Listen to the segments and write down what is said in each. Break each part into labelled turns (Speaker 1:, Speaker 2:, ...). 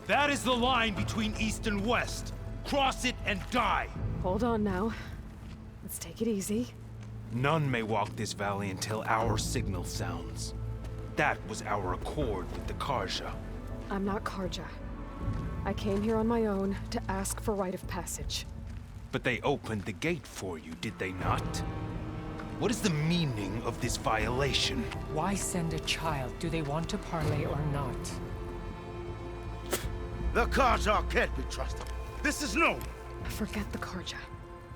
Speaker 1: That is the line between East and West. Cross it and die.
Speaker 2: Hold on now. Let's take it easy.
Speaker 1: None may walk this valley until our signal sounds. That was our accord with the Karja.
Speaker 2: I'm not Karja. I came here on my own to ask for rite of passage.
Speaker 1: But they opened the gate for you, did they not? What is the meaning of this violation?
Speaker 3: Why send a child? Do they want to parley or not?
Speaker 4: The Karja can't be trusted. This is known.
Speaker 2: Forget the Karja.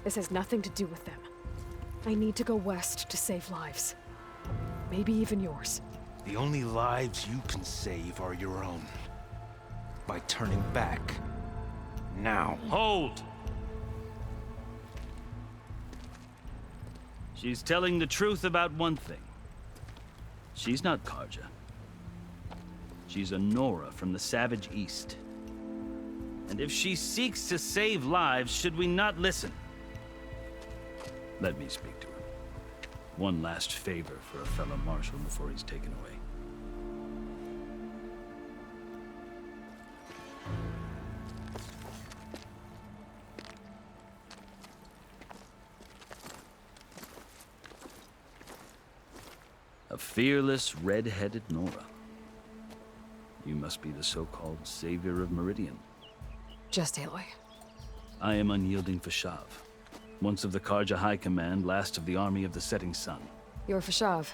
Speaker 2: This has nothing to do with them. I need to go west to save lives. Maybe even yours.
Speaker 1: The only lives you can save are your own. By turning back. Now.
Speaker 5: Hold! She's telling the truth about one thing. She's not Karja. She's a Nora from the Savage East. And if she seeks to save lives, should we not listen? Let me speak to her. One last favor for a fellow marshal before he's taken away. A fearless, red-headed Nora. You must be the so-called savior of Meridian.
Speaker 2: Just Aloy.
Speaker 5: I am unyielding Fashav. Once of the Karja High Command, last of the army of the Setting Sun.
Speaker 2: You're Fashav.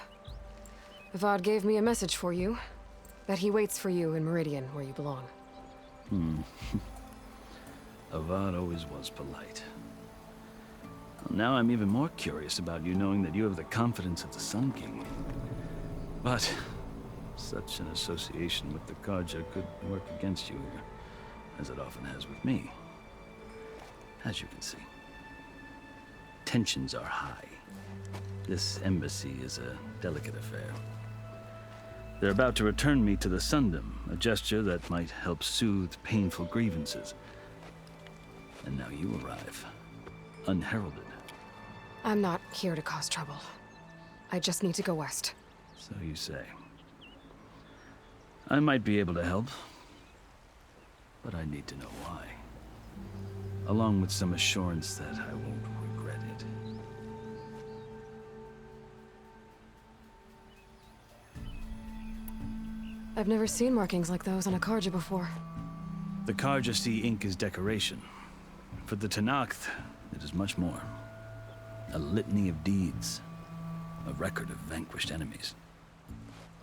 Speaker 2: Avad gave me a message for you. That he waits for you in Meridian, where you belong.
Speaker 5: Avad always was polite. Well, now I'm even more curious about you knowing that you have the confidence of the Sun King. But such an association with the Karja could work against you here, as it often has with me. As you can see, tensions are high. This embassy is a delicate affair. They're about to return me to the Sundom, a gesture that might help soothe painful grievances. And now you arrive, unheralded.
Speaker 2: I'm not here to cause trouble. I just need to go west.
Speaker 5: So you say. I might be able to help, but I need to know why. Along with some assurance that I won't regret it.
Speaker 2: I've never seen markings like those on a Karja before.
Speaker 5: The Karja see ink as decoration. For the Tenakth, it is much more. A litany of deeds. A record of vanquished enemies.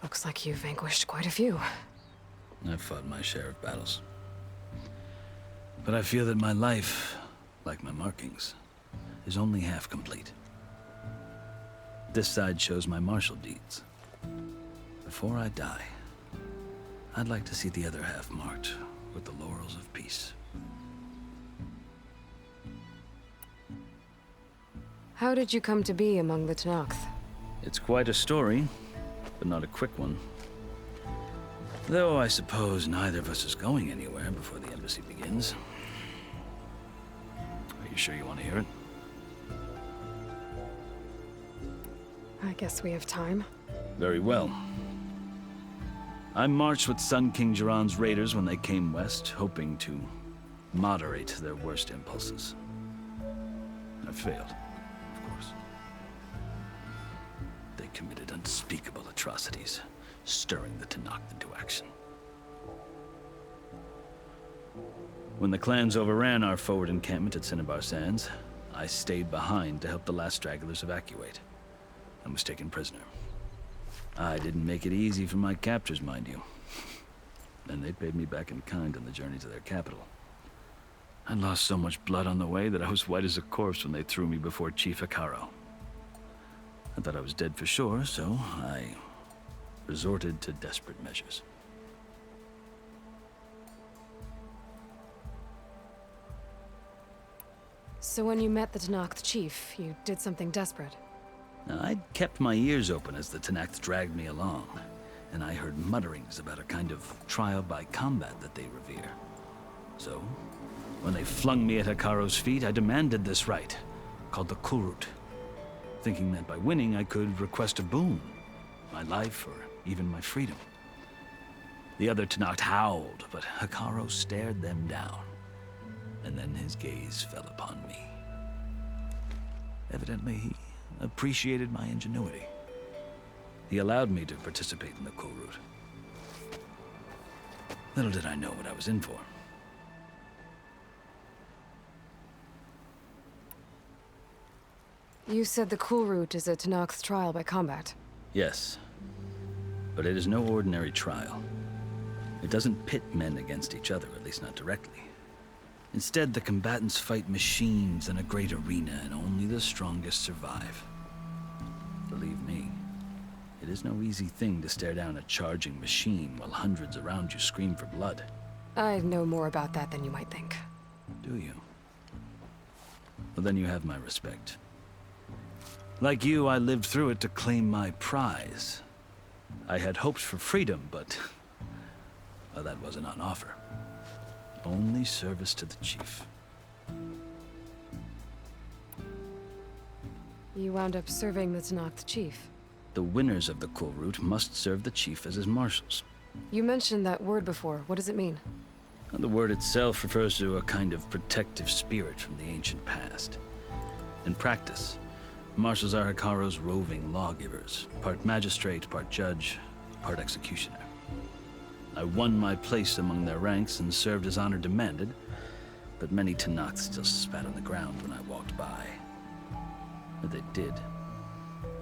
Speaker 2: Looks like you've vanquished quite a few.
Speaker 5: I've fought my share of battles. But I feel that my life, like my markings, is only half complete. This side shows my martial deeds. Before I die, I'd like to see the other half marked with the laurels of peace.
Speaker 2: How did you come to be among the Tenakth?
Speaker 5: It's quite a story, but not a quick one. Though I suppose neither of us is going anywhere before the embassy begins. Are you sure you want to hear it?
Speaker 2: I guess we have time.
Speaker 5: Very well. I marched with Sun King Jiran's raiders when they came west, hoping to moderate their worst impulses. I failed, of course. They committed unspeakable atrocities, stirring the Tenakth into action. When the clans overran our forward encampment at Cinnabar Sands, I stayed behind to help the last stragglers evacuate, and was taken prisoner. I didn't make it easy for my captors, mind you. And they paid me back in kind on the journey to their capital. I lost so much blood on the way that I was white as a corpse when they threw me before Chief Hekaro. I thought I was dead for sure, so I resorted to desperate measures.
Speaker 2: So when you met the Tenakth chief, you did something desperate.
Speaker 5: Now, I'd kept my ears open as the Tenakth dragged me along, and I heard mutterings about a kind of trial by combat that they revere. So, when they flung me at Hekaro's feet, I demanded this rite, called the Kurut, thinking that by winning I could request a boon, my life or even my freedom. The other Tenakth howled, but Hekarro stared them down. And then his gaze fell upon me. Evidently, he appreciated my ingenuity. He allowed me to participate in the cool route. Little did I know what I was in for.
Speaker 2: You said the cool route is a Tenakth's trial by combat.
Speaker 5: Yes, but it is no ordinary trial. It doesn't pit men against each other, at least not directly. Instead, the combatants fight machines in a great arena, and only the strongest survive. Believe me, it is no easy thing to stare down a charging machine while hundreds around you scream for blood.
Speaker 2: I know more about that than you might think.
Speaker 5: Do you? Well, then you have my respect. Like you, I lived through it to claim my prize. I had hoped for freedom, but well, that wasn't on offer. Only service to the chief.
Speaker 2: You wound up serving the Tenakth chief.
Speaker 5: The winners of the cool route must serve the chief as his marshals.
Speaker 2: You mentioned that word before. What does it mean?
Speaker 5: And the word itself refers to a kind of protective spirit from the ancient past. In practice, marshals are Hekarro's roving lawgivers, part magistrate, part judge, part executioner. I won my place among their ranks and served as honor demanded, but many Tenakth still spat on the ground when I walked by. But they did,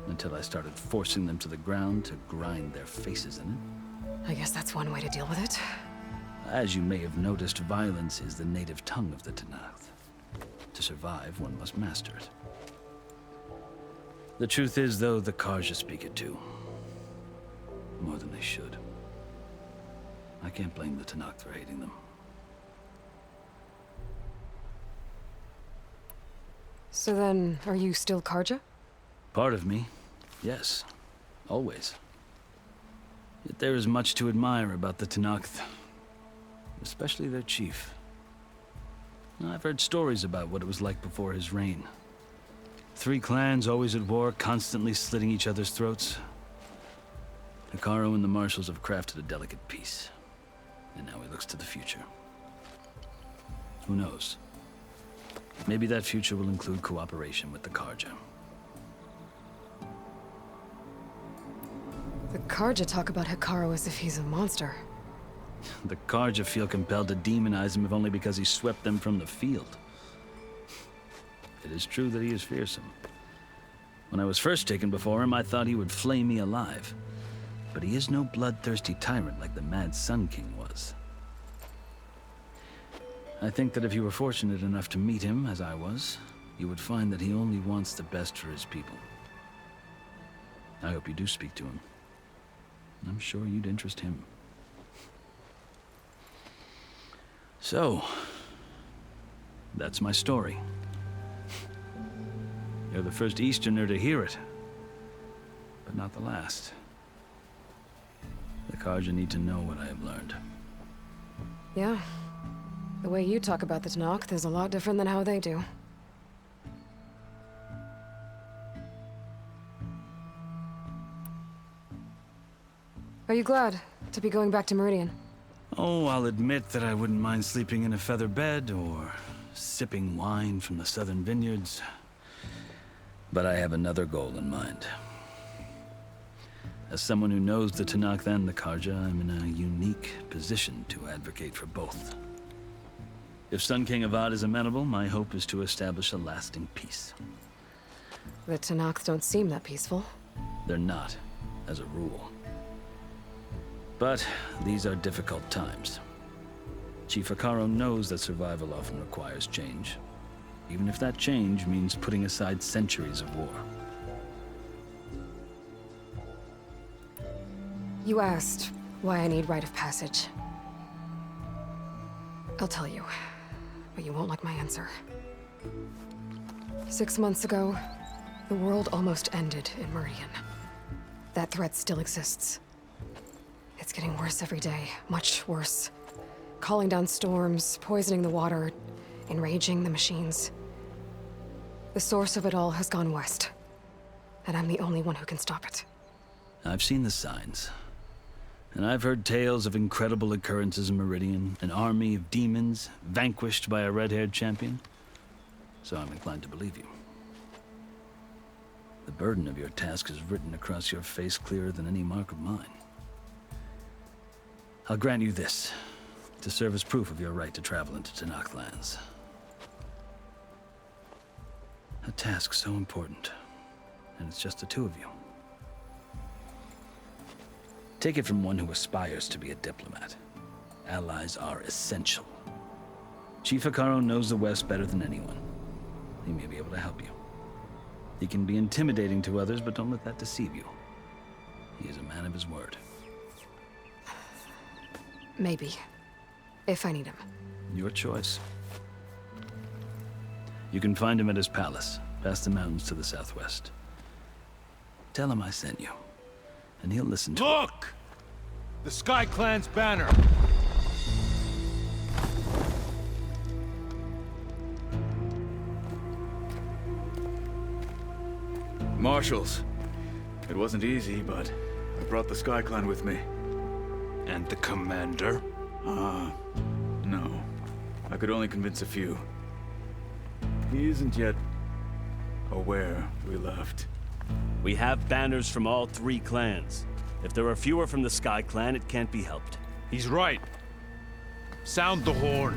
Speaker 5: until I started forcing them to the ground to grind their faces in it.
Speaker 2: I guess that's one way to deal with it.
Speaker 5: As you may have noticed, violence is the native tongue of the Tenakth. To survive, one must master it. The truth is, though, the Karja speak it too. More than they should. I can't blame the Tenakth for hating them.
Speaker 2: So then, are you still Karja?
Speaker 5: Part of me, yes. Always. Yet there is much to admire about the Tenakth. Especially their chief. I've heard stories about what it was like before his reign. 3 clans always at war, constantly slitting each other's throats. Hekarro and the marshals have crafted a delicate peace. And now he looks to the future. Who knows? Maybe that future will include cooperation with the Karja.
Speaker 2: The Karja talk about Hekarro as if he's a monster.
Speaker 5: The Karja feel compelled to demonize him if only because he swept them from the field. It is true that he is fearsome. When I was first taken before him, I thought he would flay me alive. But he is no bloodthirsty tyrant like the Mad Sun King was. I think that if you were fortunate enough to meet him, as I was, you would find that he only wants the best for his people. I hope you do speak to him. I'm sure you'd interest him. So, that's my story. You're the first Easterner to hear it, but not the last. The Karja need to know what I have learned.
Speaker 2: Yeah. The way you talk about the Tenakth is a lot different than how they do. Are you glad to be going back to Meridian?
Speaker 5: Oh, I'll admit that I wouldn't mind sleeping in a feather bed or sipping wine from the southern vineyards. But I have another goal in mind. As someone who knows the Tenakth and the Karja, I'm in a unique position to advocate for both. If Sun King Avad is amenable, my hope is to establish a lasting peace.
Speaker 2: The Tenakth don't seem that peaceful.
Speaker 5: They're not, as a rule. But these are difficult times. Chief Hekarro knows that survival often requires change, even if that change means putting aside centuries of war.
Speaker 2: You asked why I need rite of passage. I'll tell you, but you won't like my answer. 6 months ago, the world almost ended in Meridian. That threat still exists. It's getting worse every day, much worse. Calling down storms, poisoning the water, enraging the machines. The source of it all has gone west, and I'm the only one who can stop it.
Speaker 5: I've seen the signs, And I've heard tales of incredible occurrences in Meridian, an army of demons vanquished by a red-haired champion. So I'm inclined to believe you. The burden of your task is written across your face clearer than any mark of mine. I'll grant you this, to serve as proof of your right to travel into Tenakth lands. A task so important, and it's just the two of you. Take it from one who aspires to be a diplomat. Allies are essential. Chief Hekarro knows the West better than anyone. He may be able to help you. He can be intimidating to others, but don't let that deceive you. He is a man of his word.
Speaker 2: Maybe. If I need him.
Speaker 5: Your choice. You can find him at his palace, past the mountains to the southwest. Tell him I sent you, and he'll listen to it.
Speaker 1: Look! The Sky Clan's banner!
Speaker 6: Marshals. It wasn't easy, but I brought the Sky Clan with me.
Speaker 1: And the commander?
Speaker 6: No. I could only convince a few. He isn't yet aware we left.
Speaker 7: We have banners from all 3 clans. If there are fewer from the Sky Clan, it can't be helped.
Speaker 1: He's right. Sound the horn.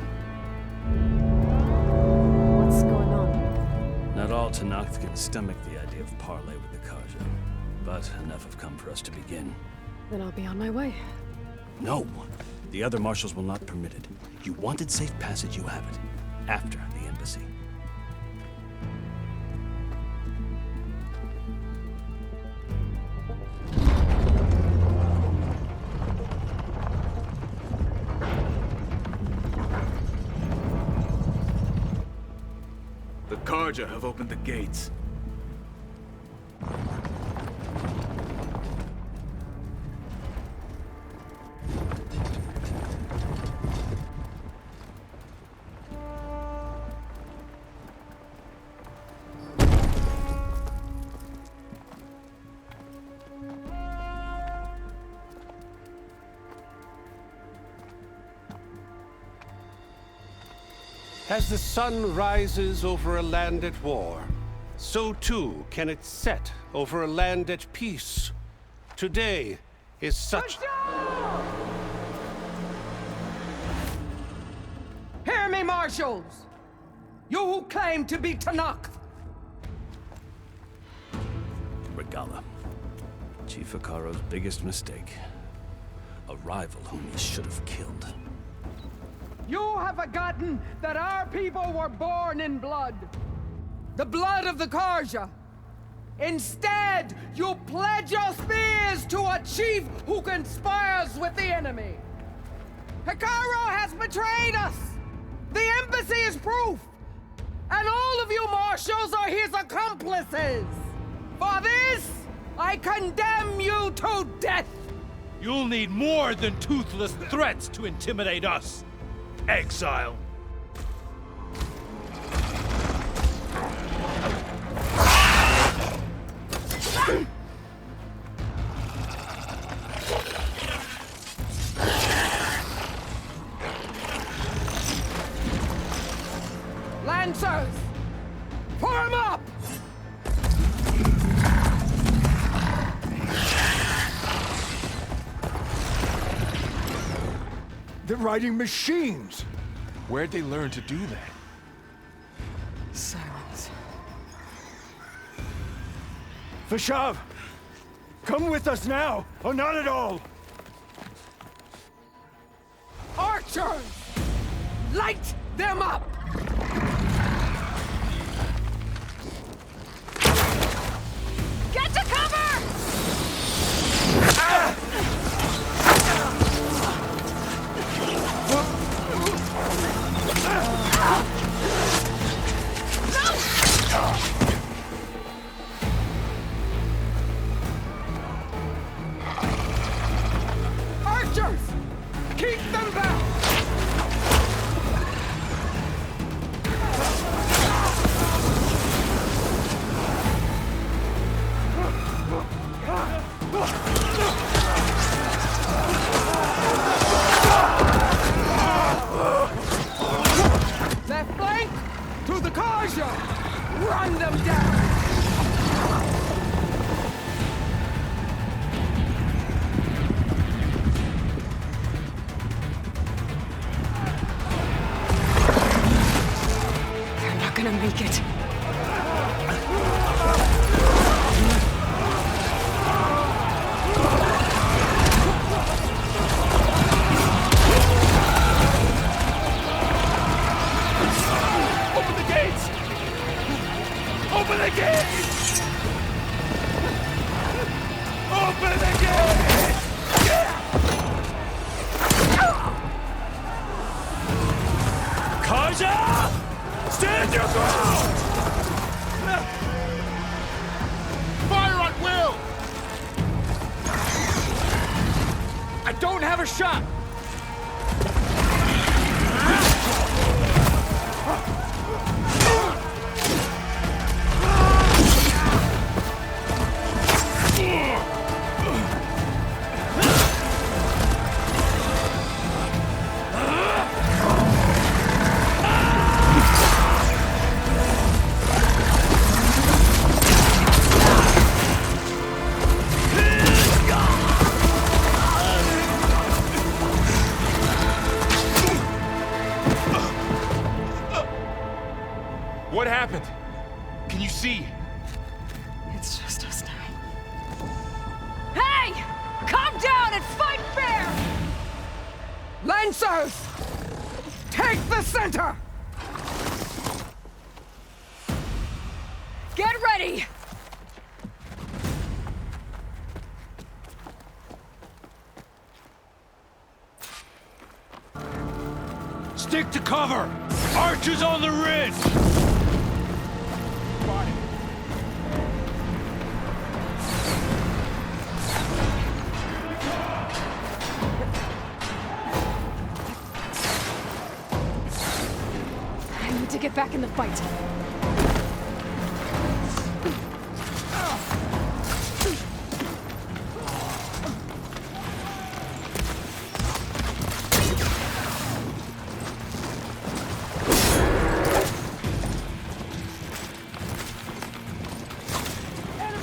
Speaker 2: What's going on?
Speaker 7: Not all Tenakth can stomach the idea of parley with the Karja, but enough have come for us to begin.
Speaker 2: Then I'll be on my way.
Speaker 7: No! The other marshals will not permit it. You wanted safe passage, you have it. After the embassy.
Speaker 6: The Karja have opened the gates.
Speaker 8: As the sun rises over a land at war, so too can it set over a land at peace. Today is such...
Speaker 9: Hear me, marshals! You who claim to be Tenakth!
Speaker 7: Regala. Chief Hekarro's biggest mistake. A rival whom he should have killed.
Speaker 9: You have forgotten that our people were born in blood. The blood of the Karja. Instead, you pledge your spears to a chief who conspires with the enemy. Hekarro has betrayed us! The embassy is proof! And all of you marshals are his accomplices! For this, I condemn you to death!
Speaker 1: You'll need more than toothless threats to intimidate us. Exile.
Speaker 9: Lancers! Form up!
Speaker 10: They're riding machines! Where'd they learn to do that?
Speaker 2: Silence.
Speaker 10: Vashav! Come with us now, or not at all!
Speaker 9: Archers! Light them up!
Speaker 2: Get to cover!
Speaker 9: Archers! Keep them back! Tank to the Karja! Run them down!
Speaker 2: They're not gonna make it.
Speaker 10: Open the gates! Open the gates! Open the gates! Kaja! Stand your ground! Fire at will! I don't have a shot! What happened? Can you see?
Speaker 2: It's just us now.
Speaker 9: Hey! Calm down and fight fair! Lancers! Take the center! Get ready!
Speaker 10: Stick to cover! Archers on the ridge!
Speaker 2: I need to get back in the fight.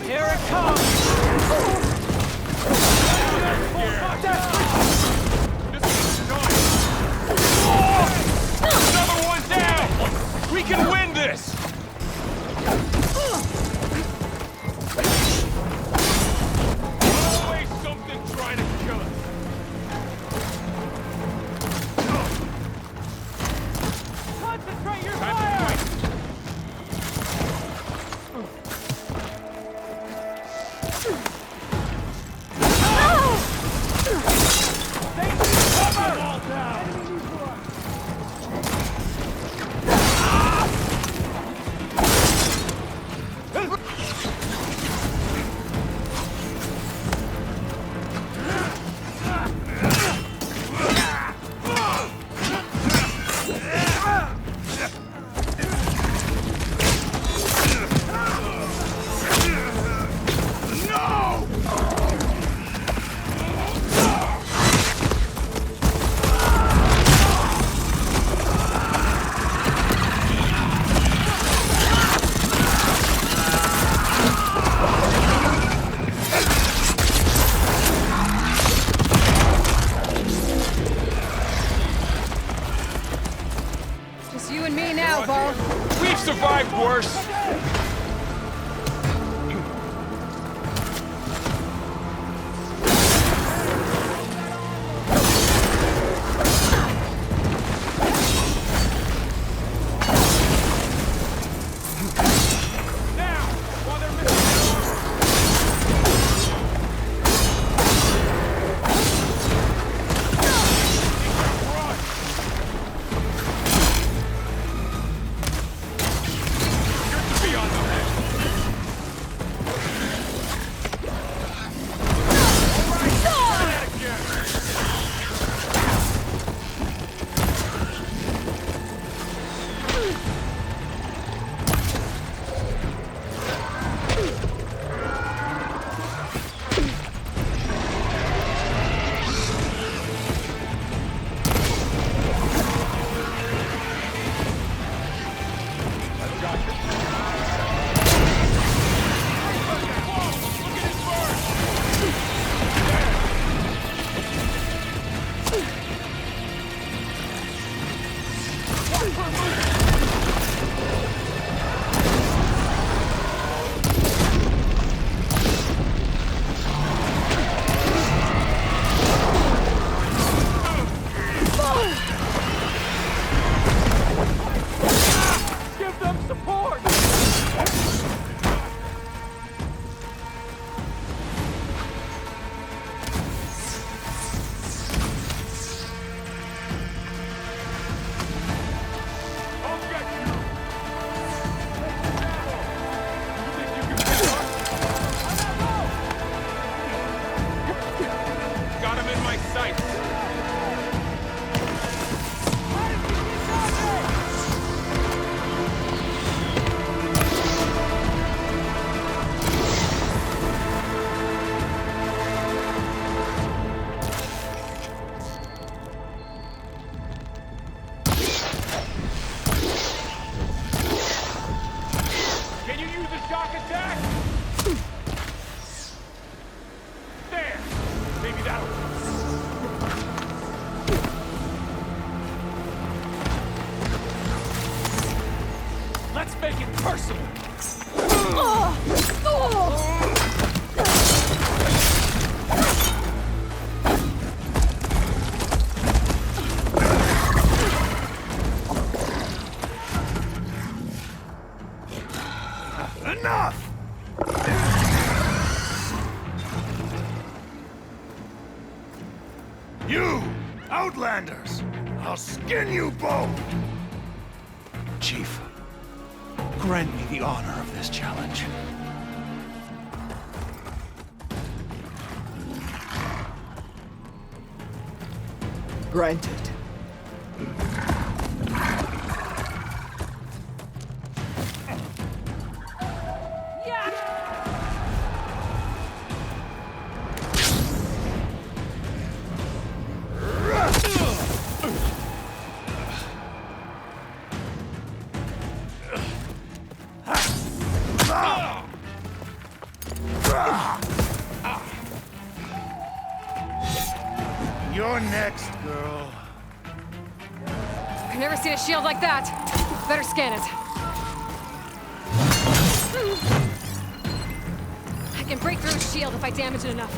Speaker 10: Here it comes! Another one down! We can win this! Always something trying to kill us. Concentrate your fire!
Speaker 9: Just you and me now, Bo.
Speaker 10: We've survived worse! Now, while they're missing... You're to be on the Enough! You, Outlanders! I'll skin you both!
Speaker 1: Chief, grant me the honor of this challenge.
Speaker 9: Granted.
Speaker 10: You're next, girl.
Speaker 2: I've never seen a shield like that. Better scan it. I can break through a shield if I damage it enough.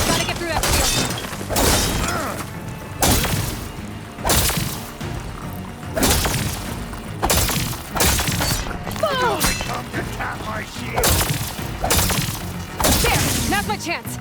Speaker 2: Gotta get through that shield.
Speaker 10: Come to cap my shield!
Speaker 2: There! Now's my chance!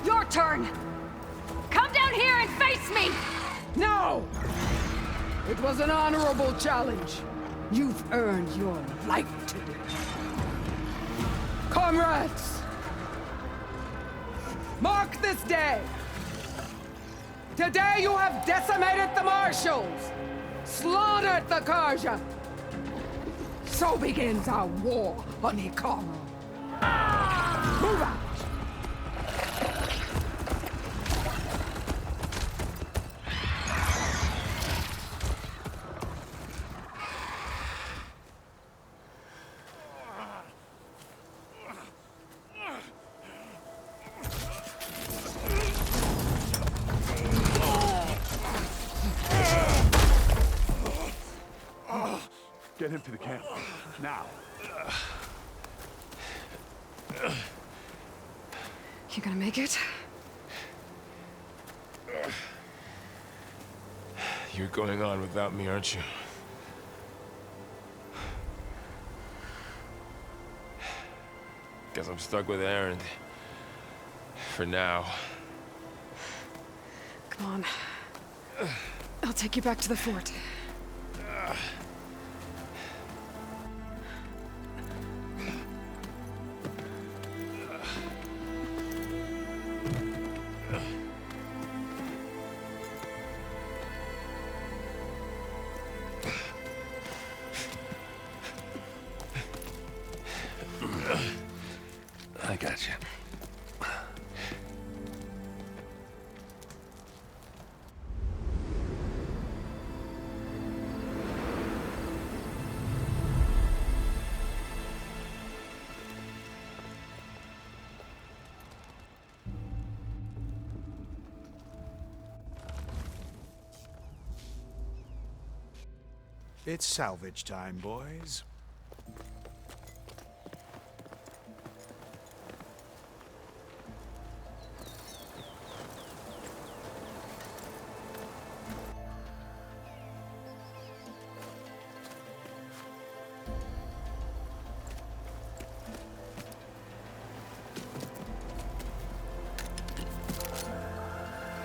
Speaker 2: Your turn! Come down here and face me!
Speaker 9: No! It was an honorable challenge. You've earned your life today. Comrades! Mark this day! Today you have decimated the Marshals! Slaughtered the Karja! So begins our war on Ikara. Move out!
Speaker 10: Get him to the camp. Now.
Speaker 2: You gonna make it?
Speaker 11: You're going on without me, aren't you? Guess I'm stuck with Aaron. For now.
Speaker 2: Come on. I'll take you back to the fort.
Speaker 10: got you.
Speaker 12: It's salvage time, boys.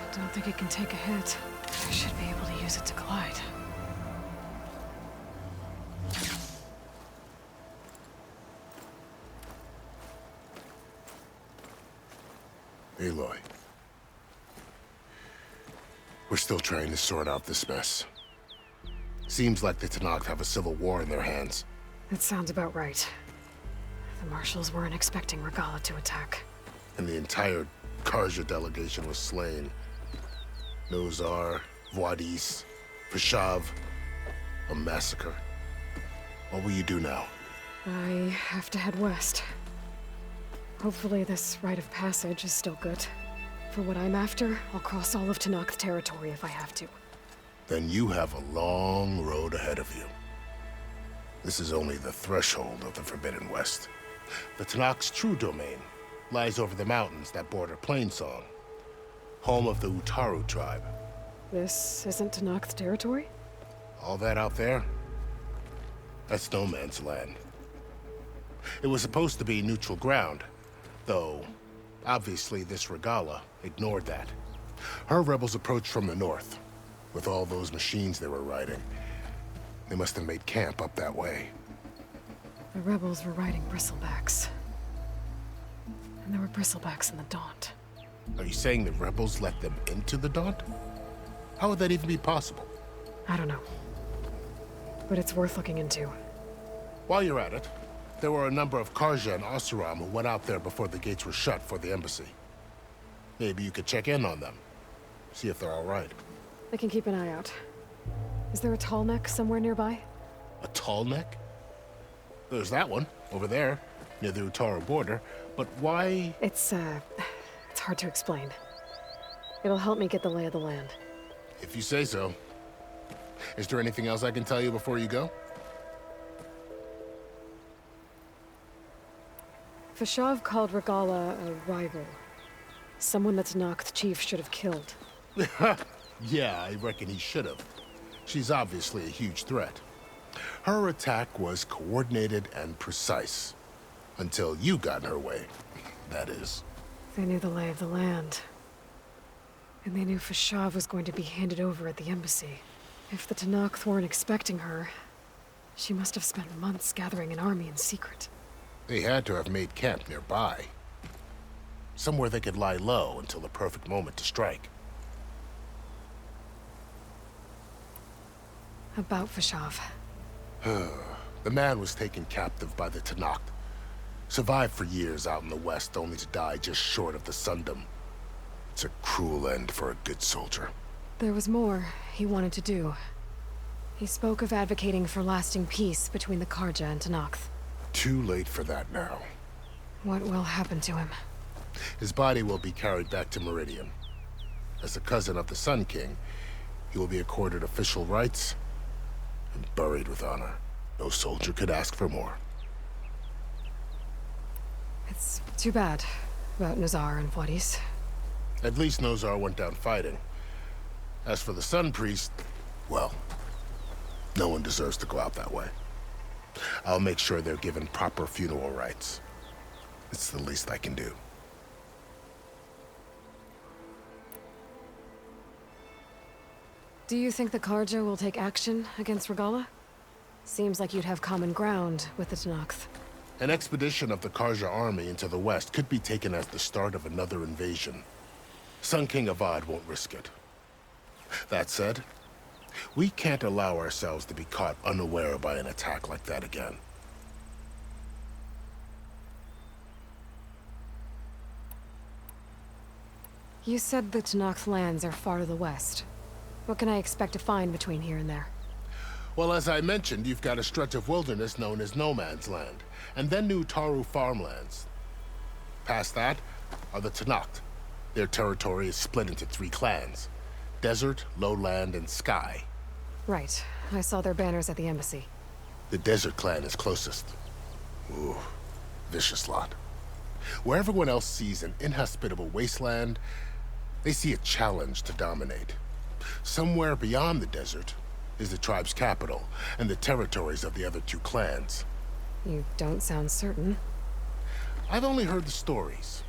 Speaker 2: I don't think it can take a hit. I should be able to use it to glide.
Speaker 13: Aloy. We're still trying to sort out this mess. Seems like the Tenakth have a civil war in their hands.
Speaker 2: That sounds about right. The Marshals weren't expecting Regala to attack.
Speaker 13: And the entire Karja delegation was slain. Nozar, Voidis, Vashav, a massacre. What will you do now?
Speaker 2: I have to head west. Hopefully this rite of passage is still good. For what I'm after, I'll cross all of Tenakth territory if I have to.
Speaker 13: Then you have a long road ahead of you. This is only the threshold of the Forbidden West. The Tenakth's true domain lies over the mountains that border Plainsong, home of the Utaru tribe.
Speaker 2: This isn't Tenakth territory?
Speaker 13: All that out there? That's no man's land. It was supposed to be neutral ground, though obviously this Regala ignored that. Her rebels approached from the north, with all those machines they were riding. They must have made camp up that way.
Speaker 2: The rebels were riding bristlebacks. And there were bristlebacks in the Daunt.
Speaker 13: Are you saying the rebels let them into the Daunt? How would that even be possible?
Speaker 2: I don't know. But it's worth looking into.
Speaker 13: While you're at it, there were a number of Karja and Oseram who went out there before the gates were shut for the embassy. Maybe you could check in on them. See if they're all right.
Speaker 2: I can keep an eye out. Is there a tall neck somewhere nearby?
Speaker 13: A tall neck? There's that one, over there, near the Utaru border. But why?
Speaker 2: It's hard to explain. It'll help me get the lay of the land.
Speaker 13: If you say so. Is there anything else I can tell you before you go?
Speaker 2: Vashav called Regala a rival. Someone that Tenakth chief should have killed.
Speaker 13: Yeah, I reckon he should have. She's obviously a huge threat. Her attack was coordinated and precise. Until you got in her way, that is.
Speaker 2: They knew the lay of the land. And they knew Vashav was going to be handed over at the embassy. If the Tenakth weren't expecting her, she must have spent months gathering an army in secret.
Speaker 13: They had to have made camp nearby. Somewhere they could lie low until the perfect moment to strike.
Speaker 2: About Vashav.
Speaker 13: The man was taken captive by the Tenakth. Survived for years out in the west, only to die just short of the Sundom. It's a cruel end for a good soldier.
Speaker 2: There was more he wanted to do. He spoke of advocating for lasting peace between the Karja and Tenakth.
Speaker 13: Too late for that now.
Speaker 2: What will happen to him?
Speaker 13: His body will be carried back to Meridian. As a cousin of the Sun King, he will be accorded official rights and buried with honor. No soldier could ask for more.
Speaker 2: It's too bad about Nozar and Voidis.
Speaker 13: At least Nozar went down fighting. As for the Sun Priest, well, no one deserves to go out that way. I'll make sure they're given proper funeral rites. It's the least I can do.
Speaker 2: Do you think the Karja will take action against Regala? Seems like you'd have common ground with the Tenakth.
Speaker 13: An expedition of the Karja army into the west could be taken as the start of another invasion. Sun King Avad won't risk it. That said, we can't allow ourselves to be caught unaware by an attack like that again.
Speaker 2: You said the Tenakth lands are far to the west. What can I expect to find between here and there?
Speaker 13: Well, as I mentioned, you've got a stretch of wilderness known as No Man's Land, and then new Taru farmlands. Past that are the Tenakth. Their territory is split into 3 clans: Desert, Lowland, and Sky.
Speaker 2: Right. I saw their banners at the embassy.
Speaker 13: The Desert clan is closest. Ooh, vicious lot. Where everyone else sees an inhospitable wasteland, they see a challenge to dominate. Somewhere beyond the desert is the tribe's capital and the territories of the other 2 clans.
Speaker 2: You don't sound certain.
Speaker 13: I've only heard the stories.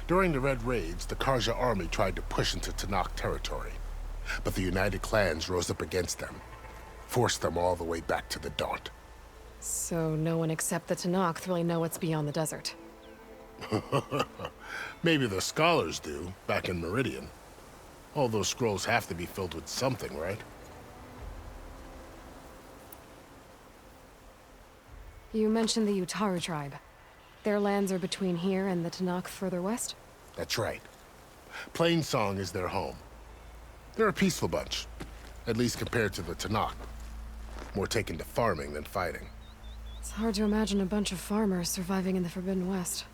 Speaker 13: During the Red Raids, the Karja army tried to push into Tenakth territory, but the United Clans rose up against them, forced them all the way back to the Daunt.
Speaker 2: So no one except the Tenakth really know what's beyond the desert.
Speaker 13: Maybe the scholars do, back in Meridian. All those scrolls have to be filled with something, right?
Speaker 2: You mentioned the Utaru tribe. Their lands are between here and the Tenakth further west?
Speaker 13: That's right. Plainsong is their home. They're a peaceful bunch, at least compared to the Tenakth. More taken to farming than fighting.
Speaker 2: It's hard to imagine a bunch of farmers surviving in the Forbidden West.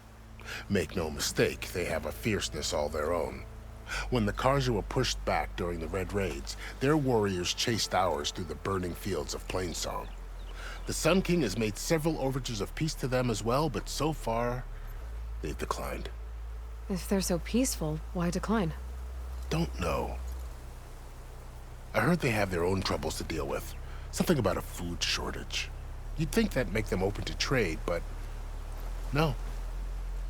Speaker 13: Make no mistake, they have a fierceness all their own. When the Karja were pushed back during the Red Raids, their warriors chased ours through the burning fields of Plainsong. The Sun King has made several overtures of peace to them as well, but so far, they've declined.
Speaker 2: If they're so peaceful, why decline?
Speaker 13: Don't know. I heard they have their own troubles to deal with. Something about a food shortage. You'd think that'd make them open to trade, but no.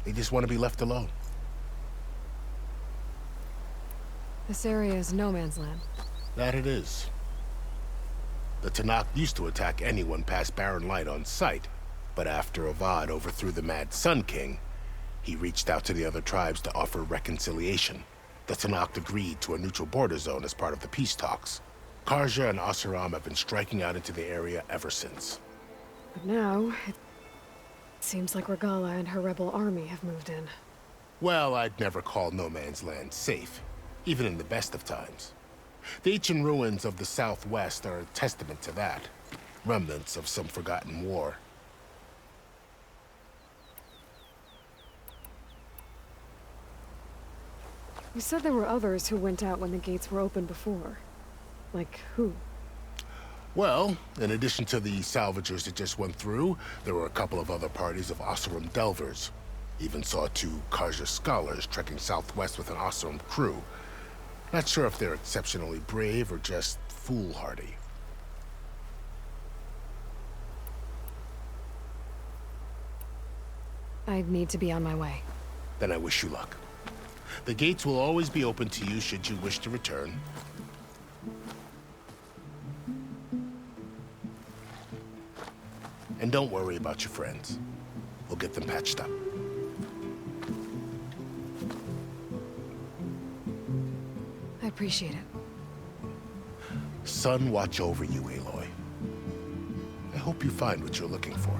Speaker 13: They just want to be left alone.
Speaker 2: This area is no man's land.
Speaker 13: That it is. The Tenakth used to attack anyone past Barren Light on sight, but after Avad overthrew the Mad Sun King, he reached out to the other tribes to offer reconciliation. The Tenakth agreed to a neutral border zone as part of the peace talks. Karja and Oseram have been striking out into the area ever since.
Speaker 2: But now, it seems like Regala and her rebel army have moved in.
Speaker 13: Well, I'd never call No Man's Land safe, even in the best of times. The ancient ruins of the Southwest are a testament to that. Remnants of some forgotten war.
Speaker 2: You said there were others who went out when the gates were open before. Like who?
Speaker 13: Well, in addition to the salvagers that just went through, there were a couple of other parties of Oseram delvers. Even saw 2 Karja scholars trekking southwest with an Oseram crew. Not sure if they're exceptionally brave or just foolhardy.
Speaker 2: I need to be on my way.
Speaker 13: Then I wish you luck. The gates will always be open to you should you wish to return. And don't worry about your friends. We'll get them patched up.
Speaker 2: I appreciate it.
Speaker 13: Sun watch over you, Aloy. I hope you find what you're looking for.